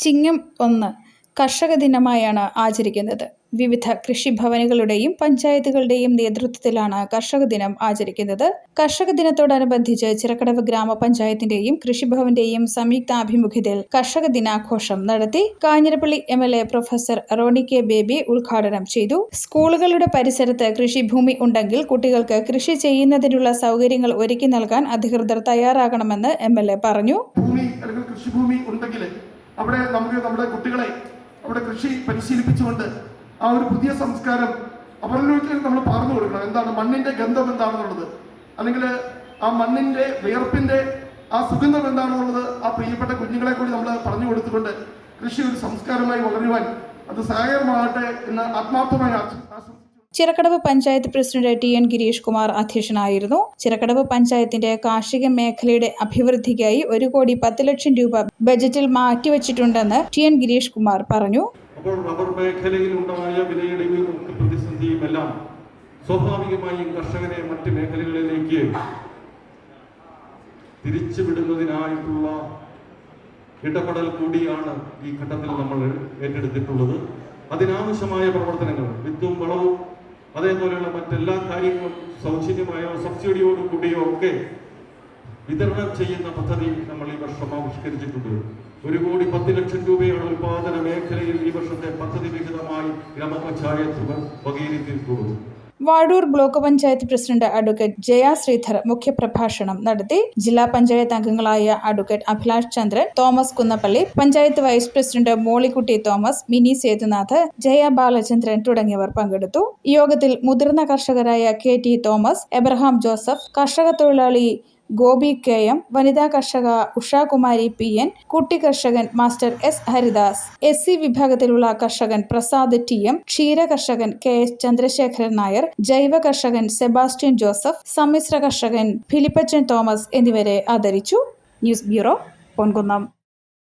ചിങ്ങം 1 കർഷക ദിനമായാണ് ആചരിക്കുന്നത്. വിവിധ കൃഷിഭവനുകളുടെയും പഞ്ചായത്തുകളുടെയും നേതൃത്വത്തിലാണ് കർഷക ദിനം ആചരിക്കുന്നത്. കർഷക ദിനത്തോടനുബന്ധിച്ച് ചിറക്കടവ് ഗ്രാമപഞ്ചായത്തിന്റെയും കൃഷിഭവന്റെയും സംയുക്താഭിമുഖ്യത്തിൽ കർഷക ദിനാഘോഷം നടത്തി. Kanjirappally MLA professor Roni K Baby ഉദ്ഘാടനം ചെയ്തു. സ്കൂളുകളുടെ പരിസരത്ത് കൃഷിഭൂമി ഉണ്ടെങ്കിൽ കുട്ടികൾക്ക് കൃഷി ചെയ്യുന്നതിനുള്ള സൗകര്യങ്ങൾ ഒരുക്കി നൽകാൻ അധികൃതർ തയ്യാറാകണമെന്ന് MLA പറഞ്ഞു. കൃഷിഭൂമി ഉണ്ടെങ്കിൽ അവിടെ നമുക്ക് നമ്മുടെ കുട്ടികളെ അവിടെ കൃഷി പരിശീലിപ്പിച്ചുകൊണ്ട് ആ ഒരു പുതിയ സംസ്കാരം അവരിലേക്ക് നമ്മൾ പറഞ്ഞു കൊടുക്കണം. എന്താണ് മണ്ണിന്റെ ഗന്ധം എന്താണെന്നുള്ളത്, അല്ലെങ്കിൽ ആ മണ്ണിന്റെ വിയർപ്പിന്റെ ആ സുഗന്ധം എന്താണെന്നുള്ളത് ആ പ്രിയപ്പെട്ട കുഞ്ഞുങ്ങളെ കൂടി നമ്മൾ പറഞ്ഞു കൊടുത്തുകൊണ്ട് കൃഷി ഒരു സംസ്കാരമായി വളരുവാൻ അത് സഹായകമാകട്ടെ എന്ന് ആത്മാർത്ഥമായി ആശംസിച്ചു. ചിറക്കടവ് പഞ്ചായത്ത് പ്രസിഡന്റ് TN ഗിരീഷ് കുമാർ അധ്യക്ഷനായിരുന്നു. ചിറക്കടവ് പഞ്ചായത്തിന്റെ കാർഷിക മേഖലയുടെ അഭിവൃദ്ധിക്കായി 1,10,00,000 രൂപ ബജറ്റിൽ മാറ്റിവച്ചിട്ടുണ്ടെന്ന് TN ഗിരീഷ് കുമാർ പറഞ്ഞു. അപ്പോൾ റബ്ബർ മേഖലയിൽ ഉണ്ടായ വിലയിടിവും പ്രതിസന്ധിയും എല്ലാം സ്വാഭാവികമായും കർഷകരെ മറ്റ് മേഖലകളിലേക്ക് തിരിച്ചുവിടുന്നതിനായിട്ടുള്ള ഇടപെടൽ കൂടിയാണ് ഈ ഘട്ടത്തിൽ നമ്മൾ ഏറ്റെടുത്തിട്ടുള്ളത്. അതിനാവശ്യമായ പ്രവർത്തനങ്ങൾ, വിത്തും വളവും അതേപോലെയുള്ള മറ്റെല്ലാ കാര്യങ്ങളും സൗജന്യമായോ സബ്സിഡിയോടും കൂടിയോ ഒക്കെ വിതരണം ചെയ്യുന്ന പദ്ധതി നമ്മൾ ഈ വർഷം ആവിഷ്കരിച്ചിട്ടുണ്ട്. 1,10,00,000 രൂപയാണ് ഉൽപാദന മേഖലയിൽ ഈ വർഷത്തെ പദ്ധതി വിഹിതമായി ഗ്രാമപഞ്ചായത്ത് വകയിരുത്തിയിട്ടുള്ളത്. Vazhoor block panchayat president advocate Jaya Sreedhar മുഖ്യപ്രഭാഷണം നടത്തി. ജില്ലാ പഞ്ചായത്ത് അംഗങ്ങളായ advocate Abhilash Chandran, Thomas Kunnappally, panchayat vice president Mollykutty Thomas, Mini Sethunath, Jaya Balachandran തുടങ്ങിയവർ പങ്കെടുത്തു. യോഗത്തിൽ മുതിർന്ന കർഷകരായ KT തോമസ്, എബ്രഹാം ജോസഫ്, കർഷക തൊഴിലാളി ഗോപി KM, വനിതാ കർഷക ഉഷാകുമാരി PN, കുട്ടി കർഷകൻ മാസ്റ്റർ S ഹരിദാസ്, SC വിഭാഗത്തിലുള്ള കർഷകൻ പ്രസാദ് TM, ക്ഷീര കർഷകൻ KS ചന്ദ്രശേഖരൻ നായർ, ജൈവ കർഷകൻ സെബാസ്റ്റ്യൻ ജോസഫ്, സമ്മിശ്ര കർഷകൻ ഫിലിപ്പച്ചൻ തോമസ് എന്നിവരെ ആദരിച്ചു. News bureau, Ponkunnam.